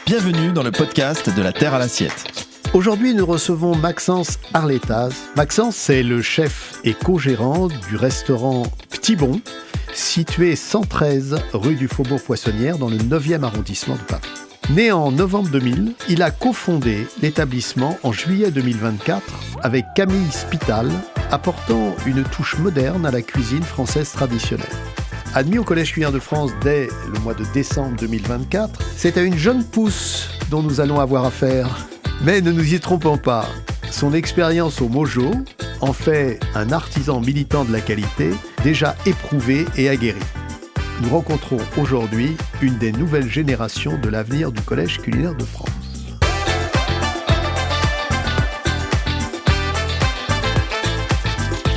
Bienvenue dans le podcast de la Terre à l'assiette. Aujourd'hui, nous recevons Maxence Arletaz. Maxence, c'est le chef et co-gérant du restaurant Petit Bon, situé 113 rue du Faubourg-Poissonnière dans le 9e arrondissement de Paris. Né en novembre 2000, il a cofondé l'établissement en juillet 2024 avec Camille Spital, apportant une touche moderne à la cuisine française traditionnelle. Admis au Collège Culinary de France dès le mois de décembre 2024, c'est à une jeune pousse dont nous allons avoir affaire. Mais ne nous y trompons pas, son expérience au Mojo en fait un artisan militant de la qualité, déjà éprouvé et aguerri. Nous rencontrons aujourd'hui une des nouvelles générations de l'avenir du Collège Culinaire de France.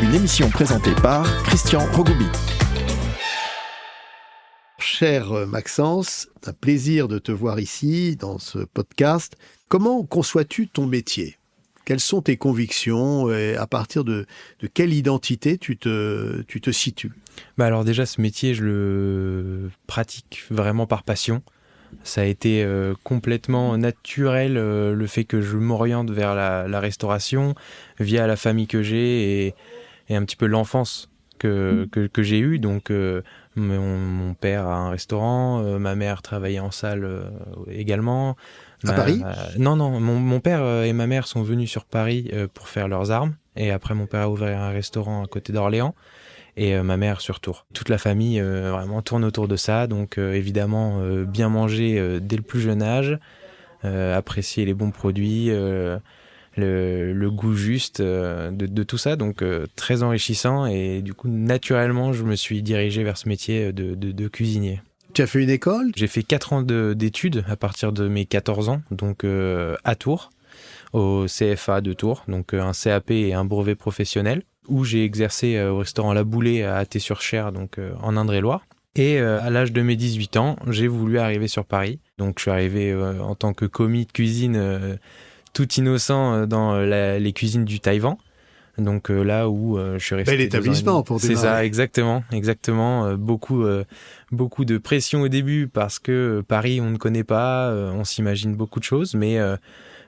Une émission présentée par Christian Rogoubi. Cher Maxence, c'est un plaisir de te voir ici dans ce podcast. Comment conçois-tu ton métier ? Quelles sont tes convictions et à partir de quelle identité tu te situes ? Alors déjà, ce métier, je le pratique vraiment par passion. Ça a été complètement naturel, le fait que je m'oriente vers la restauration via la famille que j'ai et un petit peu l'enfance que j'ai eue. Donc mon père a un restaurant, ma mère travaillait en salle également. À Paris ? Non, mon père et ma mère sont venus sur Paris pour faire leurs armes. Et après, mon père a ouvert un restaurant à côté d'Orléans. Et ma mère sur Tours. Toute la famille vraiment tourne autour de ça. Donc évidemment, bien manger dès le plus jeune âge, apprécier les bons produits, le goût juste de tout ça. Donc très enrichissant. Et du coup, naturellement, je me suis dirigé vers ce métier de cuisinier. Tu as fait une école ? J'ai fait 4 ans d'études à partir de mes 14 ans, donc à Tours, au CFA de Tours, donc un CAP et un brevet professionnel, où j'ai exercé au restaurant La Boulée à Athée-sur-Cher, donc en Indre-et-Loire. Et à l'âge de mes 18 ans, j'ai voulu arriver sur Paris. Donc je suis arrivé en tant que commis de cuisine tout innocent dans les cuisines du Taïwan. Donc là où je suis resté. Bel établissement pour démarrer. C'est ça, exactement. Beaucoup de pression au début parce que Paris, on ne connaît pas, on s'imagine beaucoup de choses, mais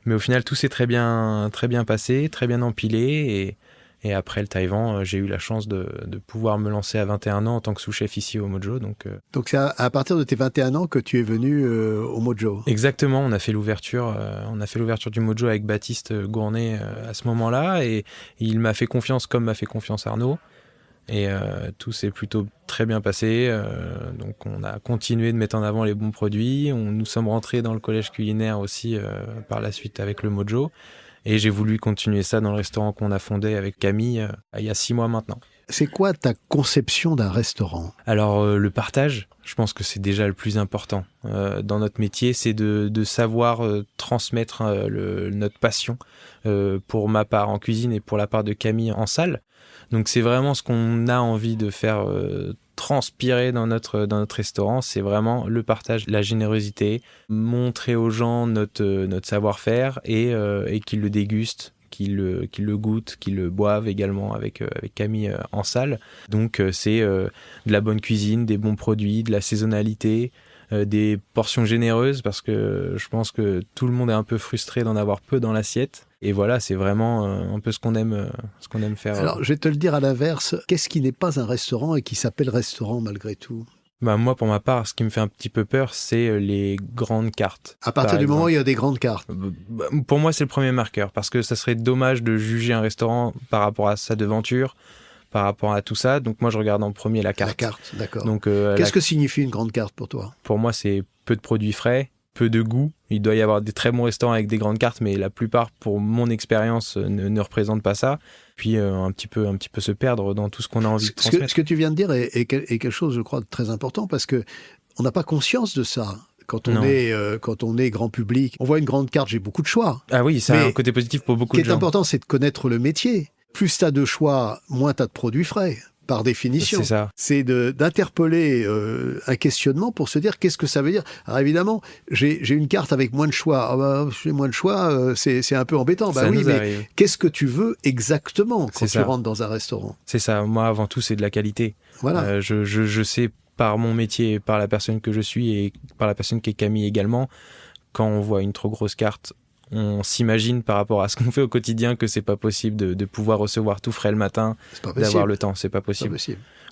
au final, tout s'est très bien passé, très bien empilé. Et après le Taïwan, j'ai eu la chance de pouvoir me lancer à 21 ans en tant que sous-chef ici au Mojo. Donc c'est à partir de tes 21 ans que tu es venu au Mojo. Exactement, on a fait l'ouverture du Mojo avec Baptiste Gournay à ce moment-là. Et il m'a fait confiance comme m'a fait confiance Arnaud. Et tout s'est plutôt très bien passé. Donc on a continué de mettre en avant les bons produits. Nous sommes rentrés dans le collège culinaire aussi par la suite avec le Mojo. Et j'ai voulu continuer ça dans le restaurant qu'on a fondé avec Camille il y a 6 mois maintenant. C'est quoi ta conception d'un restaurant ? Alors le partage, je pense que c'est déjà le plus important dans notre métier, c'est de savoir transmettre notre passion pour ma part en cuisine et pour la part de Camille en salle. Donc c'est vraiment ce qu'on a envie de faire transpirer dans notre restaurant, c'est vraiment le partage, la générosité, montrer aux gens notre savoir-faire et qu'ils le dégustent, qu'ils le goûtent, qu'ils le boivent également avec Camille en salle. Donc c'est de la bonne cuisine, des bons produits, de la saisonnalité, des portions généreuses parce que je pense que tout le monde est un peu frustré d'en avoir peu dans l'assiette. Et voilà, c'est vraiment un peu ce qu'on aime faire. Alors, je vais te le dire à l'inverse. Qu'est-ce qui n'est pas un restaurant et qui s'appelle restaurant malgré tout ? Moi, pour ma part, ce qui me fait un petit peu peur, c'est les grandes cartes. À partir du moment où il y a des grandes cartes. Pour moi, c'est le premier marqueur, parce que ça serait dommage de juger un restaurant par rapport à sa devanture, par rapport à tout ça. Donc moi, je regarde en premier la carte. La carte, d'accord. Donc, qu'est-ce que signifie une grande carte pour toi ? Pour moi, c'est peu de produits frais, peu de goût. Il doit y avoir des très bons restaurants avec des grandes cartes, mais la plupart, pour mon expérience, ne représentent pas ça. Puis un petit peu se perdre dans tout ce qu'on a envie de transmettre. Ce que tu viens de dire est quelque chose, je crois, de très important, parce que on n'a pas conscience de ça. Quand on est grand public, on voit une grande carte, j'ai beaucoup de choix. Ah oui, ça a un côté positif pour beaucoup de gens. Ce qui est important, c'est de connaître le métier. Plus tu as de choix, moins tu as de produits frais. Par définition. C'est ça. C'est d'interpeller un questionnement pour se dire qu'est-ce que ça veut dire. Alors évidemment, j'ai une carte avec moins de choix. J'ai moins de choix, c'est un peu embêtant. Mais qu'est-ce que tu veux exactement quand tu rentres dans un restaurant ? C'est ça. Moi, avant tout, c'est de la qualité. Voilà. Je sais par mon métier, par la personne que je suis et par la personne qu'est Camille également, quand on voit une trop grosse carte, on s'imagine par rapport à ce qu'on fait au quotidien que c'est pas possible de pouvoir recevoir tout frais le matin, d'avoir le temps, c'est pas possible.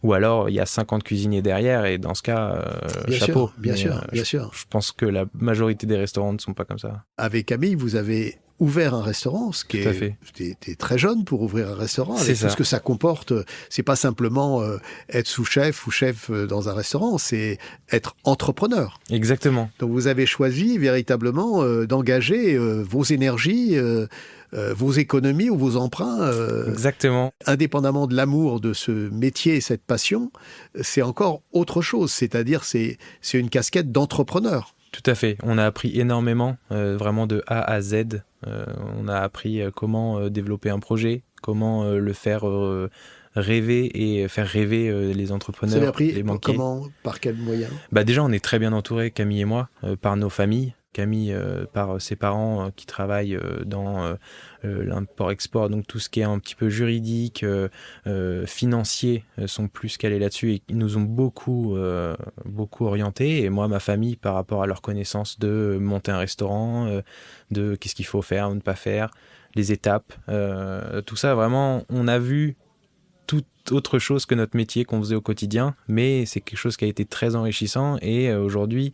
Ou alors il y a 50 cuisiniers derrière et dans ce cas, chapeau. Bien sûr. Je pense que la majorité des restaurants ne sont pas comme ça. Avec Camille, vous avez ouvert un restaurant, ce qui est très jeune pour ouvrir un restaurant, avec tout ce que ça comporte. C'est pas simplement être sous-chef ou chef dans un restaurant, c'est être entrepreneur. Exactement. Donc vous avez choisi véritablement d'engager vos énergies, vos économies ou vos emprunts. Exactement. Indépendamment de l'amour de ce métier et cette passion, c'est encore autre chose, c'est-à-dire c'est une casquette d'entrepreneur. Tout à fait. On a appris énormément, vraiment de A à Z. On a appris comment développer un projet, comment le faire rêver et faire rêver les entrepreneurs, vous avez appris les banquiers. Comment, par quels moyens ? Déjà, on est très bien entourés, Camille et moi, par nos familles. Camille par ses parents qui travaillent dans l'import-export, donc tout ce qui est un petit peu juridique, financier, sont plus calés là-dessus et ils nous ont beaucoup orientés. Et moi, ma famille, par rapport à leur connaissance de monter un restaurant, de qu'est-ce qu'il faut faire ou ne pas faire, les étapes, tout ça, vraiment, on a vu toute autre chose que notre métier qu'on faisait au quotidien, mais c'est quelque chose qui a été très enrichissant et aujourd'hui,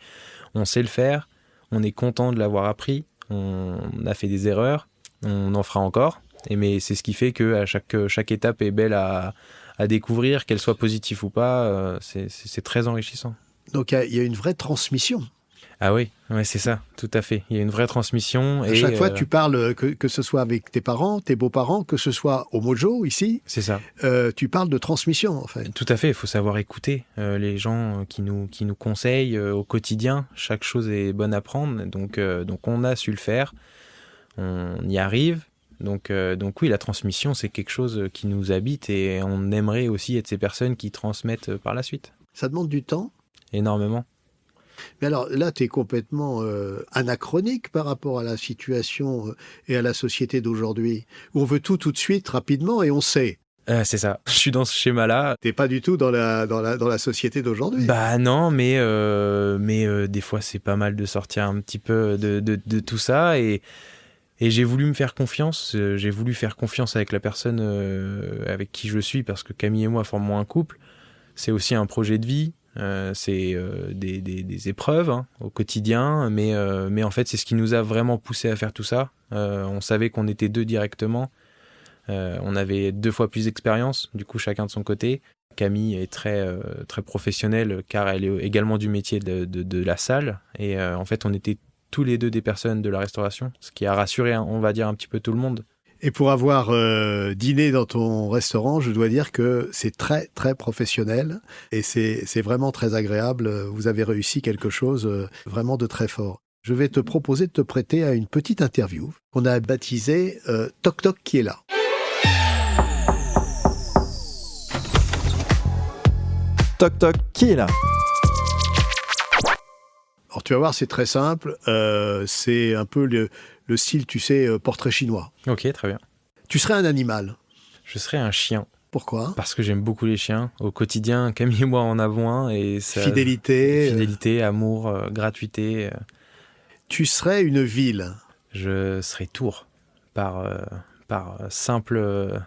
on sait le faire. On est content de l'avoir appris, on a fait des erreurs, on en fera encore, mais c'est ce qui fait que chaque étape est belle à découvrir, qu'elle soit positive ou pas, c'est très enrichissant. Donc il y a une vraie transmission. Ah oui, ouais, c'est ça, tout à fait. Il y a une vraie transmission. À chaque fois, tu parles, que ce soit avec tes parents, tes beaux-parents, que ce soit au Mojo, ici. C'est ça. Tu parles de transmission, en fait. Tout à fait, il faut savoir écouter les gens qui nous conseillent au quotidien. Chaque chose est bonne à prendre, donc on a su le faire, on y arrive. Donc oui, la transmission, c'est quelque chose qui nous habite et on aimerait aussi être ces personnes qui transmettent par la suite. Ça demande du temps ? Énormément. Mais alors là, tu es complètement anachronique par rapport à la situation et à la société d'aujourd'hui, où on veut tout de suite, rapidement, et on sait. C'est ça. Je suis dans ce schéma-là. T'es pas du tout dans la société d'aujourd'hui. Non, mais des fois, c'est pas mal de sortir un petit peu de tout ça et j'ai voulu me faire confiance. J'ai voulu faire confiance avec la personne avec qui je suis parce que Camille et moi formons un couple. C'est aussi un projet de vie. C'est des épreuves au quotidien, mais en fait c'est ce qui nous a vraiment poussé à faire tout ça. On savait qu'on était deux directement, on avait 2 fois plus d'expérience, du coup chacun de son côté. Camille est très professionnelle car elle est également du métier de la salle et en fait on était tous les deux des personnes de la restauration, ce qui a rassuré on va dire un petit peu tout le monde. Et pour avoir dîné dans ton restaurant, je dois dire que c'est très, très professionnel et c'est vraiment très agréable. Vous avez réussi quelque chose vraiment de très fort. Je vais te proposer de te prêter à une petite interview qu'on a baptisée « Toc Toc qui est là ». Toc Toc qui est là ? Alors tu vas voir, c'est très simple. C'est un peu le style, tu sais, portrait chinois. Ok, très bien. Tu serais un animal. Je serais un chien. Pourquoi ? Parce que j'aime beaucoup les chiens. Au quotidien, Camille et moi en avons un. Et ça, Fidélité, amour, gratuité. Tu serais une ville. Je serais Tours. Par simple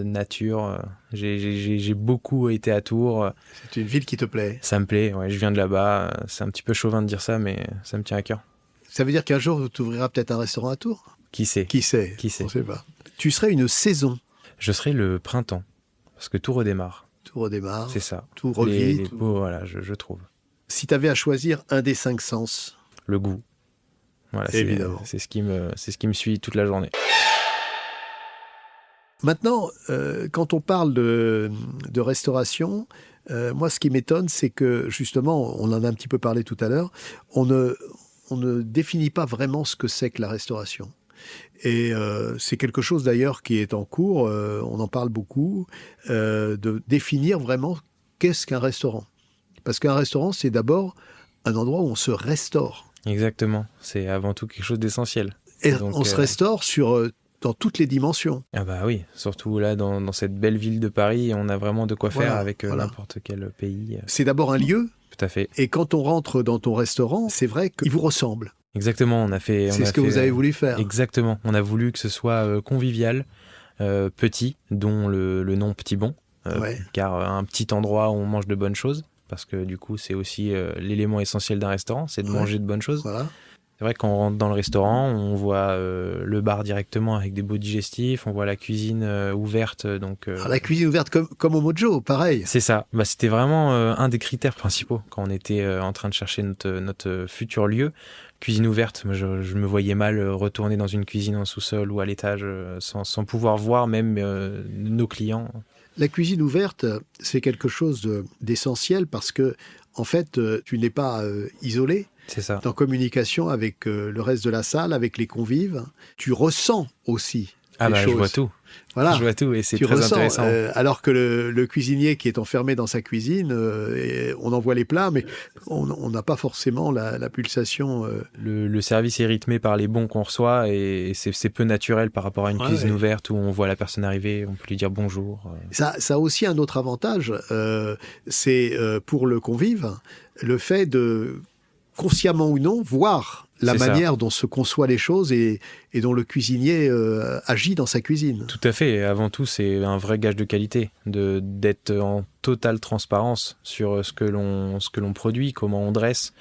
nature. J'ai beaucoup été à Tours. C'est une ville qui te plaît. Ça me plaît, ouais, je viens de là-bas. C'est un petit peu chauvin de dire ça, mais ça me tient à cœur. Ça veut dire qu'un jour, tu ouvriras peut-être un restaurant à Tours ? Qui sait ? On ne sait pas. Tu serais une saison. Je serais le printemps, parce que tout redémarre. Tout redémarre. C'est ça. Tout revit. Voilà, je trouve. Si tu avais à choisir un des 5 sens. Le goût. Voilà, évidemment. C'est ce qui me suit toute la journée. Maintenant, quand on parle de restauration, moi, ce qui m'étonne, c'est que, justement, on en a un petit peu parlé tout à l'heure, on ne définit pas vraiment ce que c'est que la restauration. Et c'est quelque chose, d'ailleurs, qui est en cours, on en parle beaucoup, de définir vraiment qu'est-ce qu'un restaurant. Parce qu'un restaurant, c'est d'abord un endroit où on se restaure. Exactement, c'est avant tout quelque chose d'essentiel. Et donc, on se restaure dans toutes les dimensions. Ah bah oui, surtout là, dans cette belle ville de Paris, on a vraiment de quoi faire avec n'importe quel pays. C'est d'abord un lieu. Tout à fait. Et quand on rentre dans ton restaurant, c'est vrai qu'il vous ressemble. Exactement, on a fait... C'est ce que vous avez voulu faire. Exactement, on a voulu que ce soit convivial, petit, dont le nom Petit Bon, car un petit endroit où on mange de bonnes choses, parce que du coup c'est aussi l'élément essentiel d'un restaurant, c'est de manger de bonnes choses. Voilà. C'est vrai que quand on rentre dans le restaurant, on voit le bar directement avec des beaux digestifs, on voit la cuisine ouverte. Donc, Alors, la cuisine ouverte comme au Mojo, pareil. C'est ça. Bah, c'était vraiment un des critères principaux quand on était en train de chercher notre futur lieu. Cuisine ouverte, moi, je me voyais mal retourner dans une cuisine en sous-sol ou à l'étage sans pouvoir voir même nos clients. La cuisine ouverte, c'est quelque chose d'essentiel parce que, en fait, tu n'es pas isolé. C'est ça. En communication avec le reste de la salle, avec les convives. Tu ressens aussi les choses. Je vois tout. Voilà. Je vois tout et c'est tu très ressens, intéressant. Alors que le cuisinier qui est enfermé dans sa cuisine, on envoie les plats, mais on n'a pas forcément la pulsation. Le service est rythmé par les bons qu'on reçoit et c'est peu naturel par rapport à une cuisine ouverte où on voit la personne arriver, on peut lui dire bonjour. Ça a aussi un autre avantage, c'est pour le convive, le fait de consciemment ou non, voir la manière dont se conçoivent les choses et dont le cuisinier agit dans sa cuisine. Tout à fait. Et avant tout, c'est un vrai gage de qualité, d'être en totale transparence sur ce que l'on produit, comment on dresse.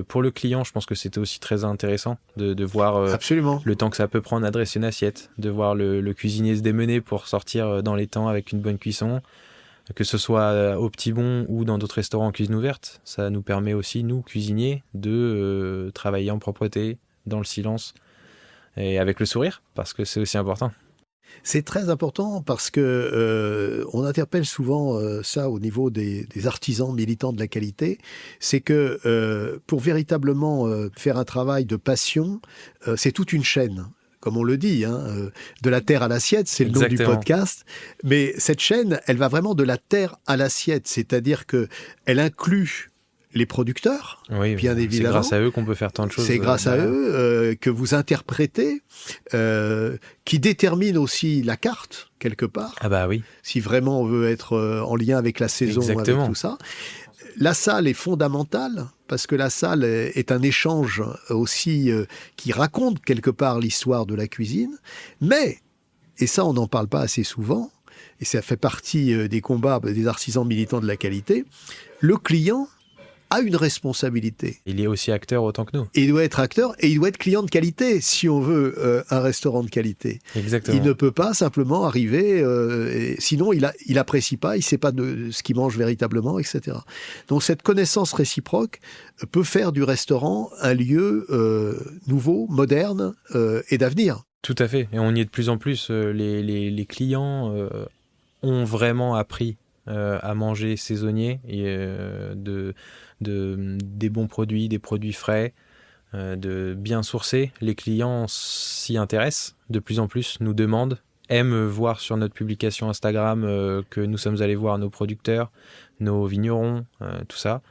Pour le client, je pense que c'était aussi très intéressant de voir Absolument. Le temps que ça peut prendre à dresser une assiette, de voir le cuisinier se démener pour sortir dans les temps avec une bonne cuisson. Que ce soit au Petit Bon ou dans d'autres restaurants en cuisine ouverte, ça nous permet aussi, nous, cuisiniers, de travailler en propreté, dans le silence et avec le sourire, parce que c'est aussi important. C'est très important parce que on interpelle souvent ça au niveau des artisans militants de la qualité. C'est que pour véritablement faire un travail de passion, c'est toute une chaîne. Comme on le dit, de la terre à l'assiette, c'est le nom du podcast. Mais cette chaîne, elle va vraiment de la terre à l'assiette, c'est-à-dire que elle inclut les producteurs, bien évidemment. C'est grâce à eux qu'on peut faire tant de choses. C'est grâce à eux que vous interprétez, qui déterminent aussi la carte, quelque part. Ah bah oui. Si vraiment on veut être en lien avec la saison, avec tout ça. La salle est fondamentale parce que la salle est un échange aussi qui raconte quelque part l'histoire de la cuisine. Mais, et ça on n'en parle pas assez souvent, et ça fait partie des combats des artisans militants de la qualité, le client a une responsabilité. Il est aussi acteur autant que nous. Et il doit être acteur et il doit être client de qualité si on veut un restaurant de qualité. Exactement. Il ne peut pas simplement arriver, sinon il apprécie pas, il sait pas de ce qu'il mange véritablement, etc. Donc cette connaissance réciproque peut faire du restaurant un lieu nouveau, moderne et d'avenir. Tout à fait. Et on y est de plus en plus. Les clients ont vraiment appris à manger saisonnier et des bons produits, des produits frais, de bien sourcés. Les clients s'y intéressent de plus en plus, nous demandent, aiment voir sur notre publication Instagram que nous sommes allés voir nos producteurs, nos vignerons, tout ça.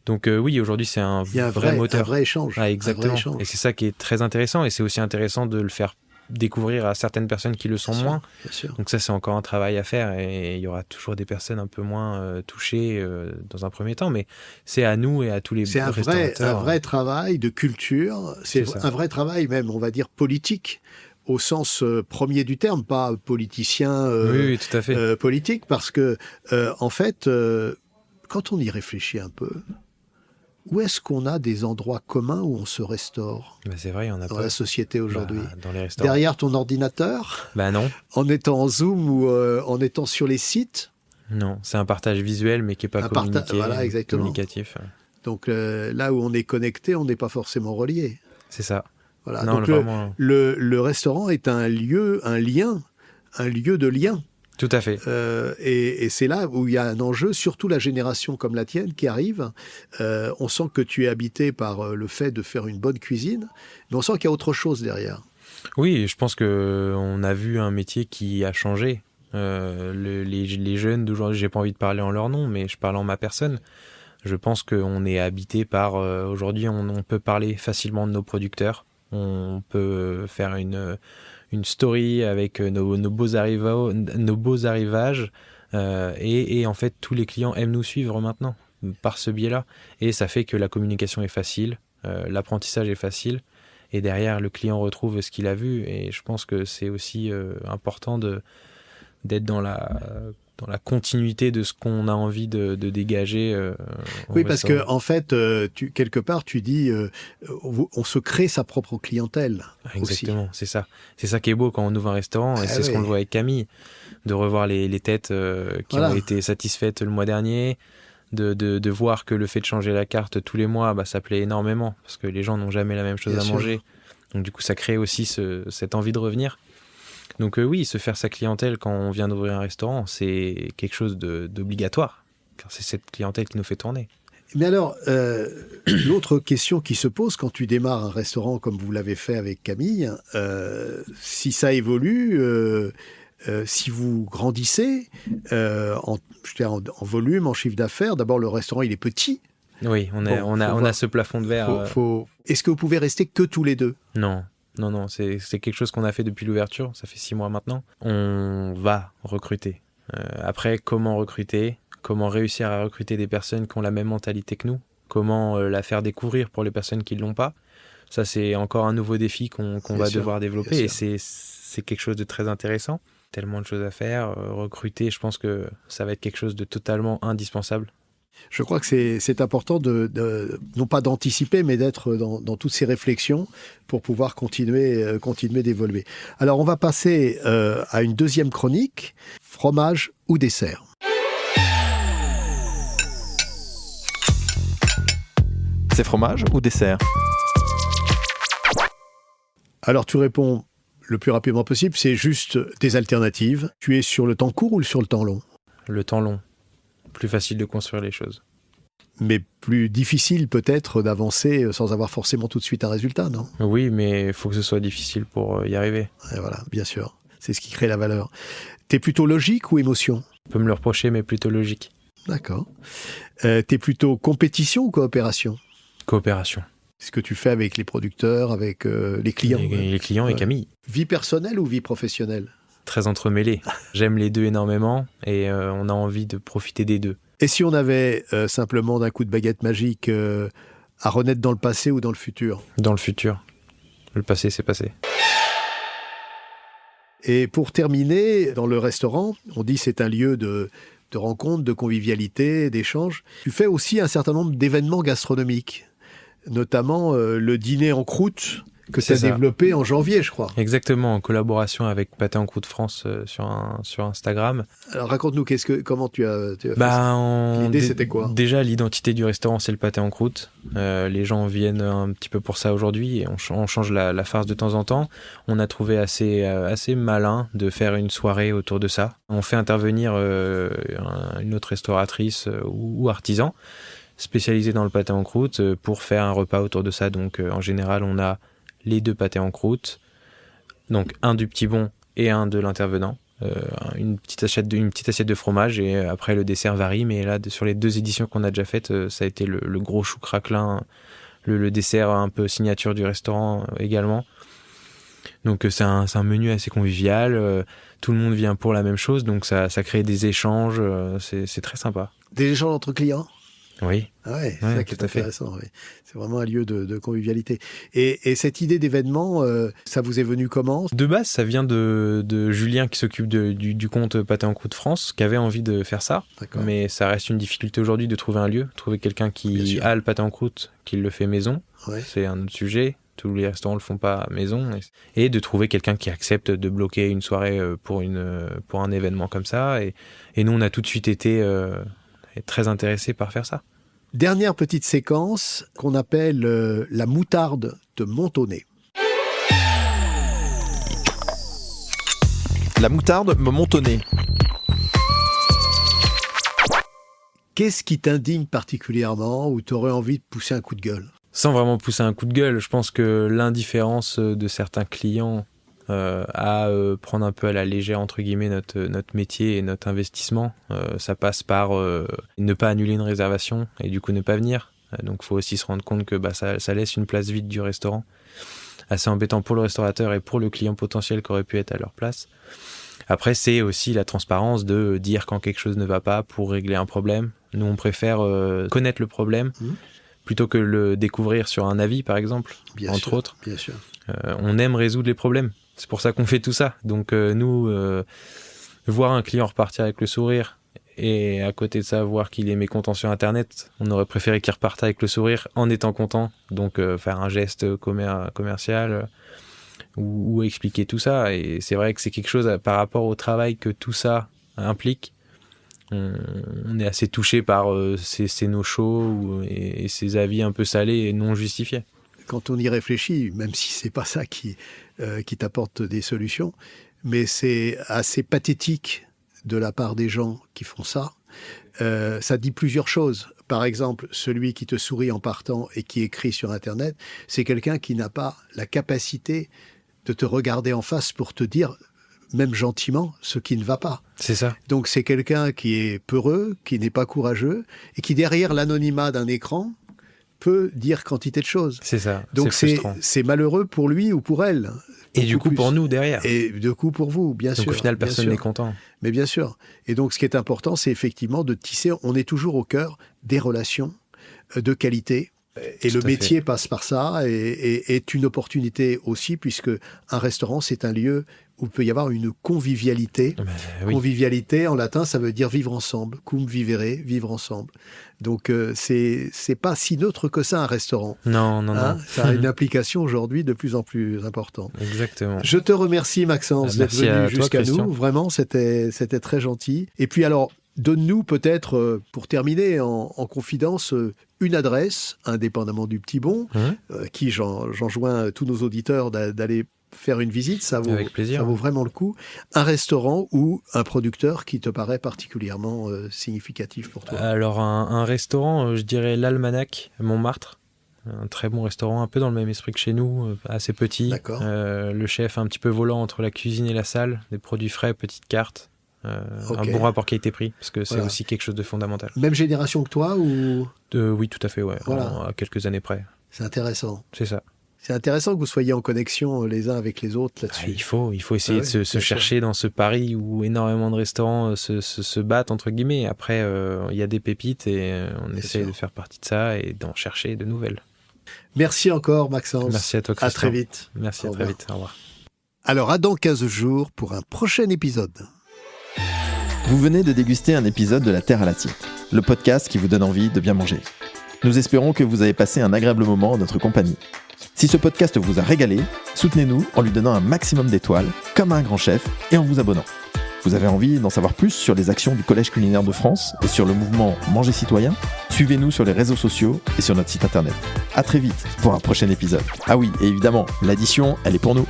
Donc oui, aujourd'hui c'est un vrai moteur. Un vrai échange. Ah, exactement. Et c'est ça qui est très intéressant et c'est aussi intéressant de le faire découvrir à certaines personnes qui le sont moins. Bien sûr. Donc ça, c'est encore un travail à faire et il y aura toujours des personnes un peu moins touchées dans un premier temps, mais c'est à nous et à tous les restaurateurs. C'est un vrai travail de culture, c'est un vrai travail même, on va dire, politique, au sens premier du terme, pas politicien oui, tout à fait. Politique, parce que, en fait, quand on y réfléchit un peu, où est-ce qu'on a des endroits communs où on se restaure ? C'est vrai, il y en a dans pas. La société aujourd'hui. Dans les restaurants. Derrière ton ordinateur ? Non. En étant en Zoom ou en étant sur les sites ? Non, c'est un partage visuel, mais qui n'est pas communicatif. Donc là où on est connecté, on n'est pas forcément relié. C'est ça. Voilà. Non, donc vraiment... le restaurant est un lieu de lien. Tout à fait. Et c'est là où il y a un enjeu, surtout la génération comme la tienne qui arrive. On sent que tu es habité par le fait de faire une bonne cuisine, mais on sent qu'il y a autre chose derrière. Oui, je pense qu'on a vu un métier qui a changé. Les jeunes d'aujourd'hui, j'ai pas envie de parler en leur nom, mais je parle en ma personne. Je pense qu'on est habité par... aujourd'hui, on peut parler facilement de nos producteurs. On peut faire une story avec nos beaux arrivages et en fait tous les clients aiment nous suivre maintenant par ce biais-là et ça fait que la communication est facile, l'apprentissage est facile et derrière le client retrouve ce qu'il a vu, et je pense que c'est aussi important d'être dans la continuité de ce qu'on a envie de dégager. Oui, parce que en fait, quelque part, tu dis, on se crée sa propre clientèle. Exactement, c'est ça. C'est ça qui est beau quand on ouvre un restaurant, et c'est ce qu'on le voit avec Camille, de revoir les têtes qui ont été satisfaites le mois dernier, de voir que le fait de changer la carte tous les mois, ça plaît énormément, parce que les gens n'ont jamais la même chose à manger. Donc du coup, ça crée aussi cette envie de revenir. Donc oui, se faire sa clientèle quand on vient d'ouvrir un restaurant, c'est quelque chose d'obligatoire, car c'est cette clientèle qui nous fait tourner. Mais alors, l'autre question qui se pose quand tu démarres un restaurant comme vous l'avez fait avec Camille, si ça évolue, si vous grandissez en volume, en chiffre d'affaires, d'abord le restaurant il est petit. Oui, on a ce plafond de verre. Est-ce que vous pouvez rester que tous les deux ? Non, c'est quelque chose qu'on a fait depuis l'ouverture, ça fait 6 mois maintenant. On va recruter. Après, comment recruter ? Comment réussir à recruter des personnes qui ont la même mentalité que nous ? Comment la faire découvrir pour les personnes qui ne l'ont pas ? Ça, c'est encore un nouveau défi qu'on va devoir développer, et c'est quelque chose de très intéressant. Tellement de choses à faire. Recruter, je pense que ça va être quelque chose de totalement indispensable. Je crois que c'est important non pas d'anticiper, mais d'être dans toutes ces réflexions pour pouvoir continuer d'évoluer. Alors, on va passer à une deuxième chronique, fromage ou dessert. C'est fromage ou dessert ? Alors, tu réponds le plus rapidement possible, c'est juste des alternatives. Tu es sur le temps court ou sur le temps long ? Le temps long. Plus facile de construire les choses. Mais plus difficile peut-être d'avancer sans avoir forcément tout de suite un résultat, non ? Oui, mais il faut que ce soit difficile pour y arriver. Et voilà, bien sûr. C'est ce qui crée la valeur. T'es plutôt logique ou émotion ? On peut me le reprocher, mais plutôt logique. D'accord. T'es plutôt compétition ou coopération ? Coopération. C'est ce que tu fais avec les producteurs, avec les clients. Les clients et Camille. Vie personnelle ou vie professionnelle ? Très entremêlés. J'aime les deux énormément, et on a envie de profiter des deux. Et si on avait simplement d'un coup de baguette magique à renaître dans le passé ou dans le futur ? Dans le futur. Le passé, c'est passé. Et pour terminer, dans le restaurant, on dit c'est un lieu de rencontre, de convivialité, d'échange. Tu fais aussi un certain nombre d'événements gastronomiques, notamment le dîner en croûte que tu as développé en janvier, je crois. Exactement, en collaboration avec Pâté en Croûte France sur Instagram. Alors raconte-nous, comment tu as fait ça ? L'idée, c'était quoi ? Déjà, l'identité du restaurant, c'est le pâté en croûte. Les gens viennent un petit peu pour ça aujourd'hui, et on change la farce de temps en temps. On a trouvé assez malin de faire une soirée autour de ça. On fait intervenir une autre restauratrice ou artisan spécialisé dans le pâté en croûte pour faire un repas autour de ça. Donc en général, on a les deux pâtés en croûte, donc un du petit bon et un de l'intervenant, une petite assiette de fromage, et après le dessert varie, mais là sur les 2 éditions qu'on a déjà faites, ça a été le gros chou craquelin, le dessert un peu signature du restaurant également. Donc c'est un menu assez convivial, tout le monde vient pour la même chose, donc ça crée des échanges, c'est très sympa. Des échanges entre clients ? Oui. Ah ouais, c'est ça qui est intéressant. Oui. C'est vraiment un lieu de convivialité. Et cette idée d'événement, ça vous est venu comment ? De base, ça vient de Julien qui s'occupe du compte Pâté en Croûte France, qui avait envie de faire ça. D'accord. Mais ça reste une difficulté aujourd'hui de trouver un lieu, trouver quelqu'un qui a le pâté en croûte, qui le fait maison. Ouais. C'est un autre sujet. Tous les restaurants le font pas maison. Et de trouver quelqu'un qui accepte de bloquer une soirée pour un événement comme ça. Et nous, on a tout de suite été très intéressés par faire ça. Dernière petite séquence qu'on appelle la moutarde de Montonnet. La moutarde me montonnait. Qu'est-ce qui t'indigne particulièrement ou t'aurais envie de pousser un coup de gueule ? Sans vraiment pousser un coup de gueule, je pense que l'indifférence de certains clients à prendre un peu à la légère, entre guillemets, notre métier et notre investissement, ça passe par ne pas annuler une réservation et du coup ne pas venir. Donc il faut aussi se rendre compte que ça laisse une place vide du restaurant. Assez embêtant pour le restaurateur et pour le client potentiel qui aurait pu être à leur place. Après, c'est aussi la transparence de dire quand quelque chose ne va pas pour régler un problème. Nous, on préfère connaître le problème plutôt que le découvrir sur un avis, par exemple, entre autres. Bien sûr. On aime résoudre les problèmes. C'est pour ça qu'on fait tout ça. Donc nous, voir un client repartir avec le sourire et à côté de ça, voir qu'il est mécontent sur Internet, on aurait préféré qu'il reparte avec le sourire en étant content. Donc faire un geste commercial ou expliquer tout ça. Et c'est vrai que c'est quelque chose par rapport au travail que tout ça implique. On est assez touché par ces no-shows et ces avis un peu salés et non justifiés. Quand on y réfléchit, même si c'est pas ça qui t'apporte des solutions, mais c'est assez pathétique de la part des gens qui font ça. Ça dit plusieurs choses. Par exemple, celui qui te sourit en partant et qui écrit sur Internet, c'est quelqu'un qui n'a pas la capacité de te regarder en face pour te dire, même gentiment, ce qui ne va pas. C'est ça. Donc c'est quelqu'un qui est peureux, qui n'est pas courageux, et qui derrière l'anonymat d'un écran peut dire quantité de choses. C'est ça. Donc c'est malheureux pour lui ou pour elle. Et du coup plus. Pour nous derrière. Et du coup pour vous, bien sûr. Donc au final personne n'est content. Mais bien sûr. Et donc ce qui est important, c'est effectivement de tisser, on est toujours au cœur des relations de qualité. Et le métier passe par ça et est une opportunité aussi, puisque un restaurant, c'est un lieu où il peut y avoir une convivialité. Oui. Convivialité, en latin, ça veut dire vivre ensemble. Cum vivere, vivre ensemble. Donc, c'est pas si neutre que ça, un restaurant. Non. Ça a une application aujourd'hui de plus en plus importante. Exactement. Je te remercie, Maxence, d'être venu jusqu'à nous. Vraiment, c'était très gentil. Et puis alors, donne-nous peut-être, pour terminer, en confidence, une adresse, indépendamment du Petit Bon, qui j'enjoins tous nos auditeurs d'aller faire une visite, ça vaut vraiment le coup. Un restaurant ou un producteur qui te paraît particulièrement significatif pour toi. Alors un restaurant, je dirais l'Almanach, Montmartre. Un très bon restaurant, un peu dans le même esprit que chez nous, assez petit. D'accord. Le chef un petit peu volant entre la cuisine et la salle, des produits frais, petite carte. Un bon rapport qualité-prix, parce que c'est aussi quelque chose de fondamental. Même génération que toi ou... Oui, tout à fait, ouais. Voilà. À quelques années près. C'est intéressant. C'est ça. C'est intéressant que vous soyez en connexion les uns avec les autres là-dessus. Il faut essayer de se chercher dans ce pari où énormément de restaurants se battent, entre guillemets. Après, il y a des pépites et on essaie de faire partie de ça et d'en chercher de nouvelles. Merci encore, Maxence. Merci à toi, Christian. À très vite. Merci, à très vite. Au revoir. Alors, à dans 15 jours pour un prochain épisode. Vous venez de déguster un épisode de La Terre à l'assiette, le podcast qui vous donne envie de bien manger. Nous espérons que vous avez passé un agréable moment en notre compagnie. Si ce podcast vous a régalé, soutenez-nous en lui donnant un maximum d'étoiles, comme un grand chef, et en vous abonnant. Vous avez envie d'en savoir plus sur les actions du Collège culinaire de France et sur le mouvement Manger Citoyen ? Suivez-nous sur les réseaux sociaux et sur notre site internet. À très vite pour un prochain épisode. Ah oui, et évidemment, l'addition, elle est pour nous.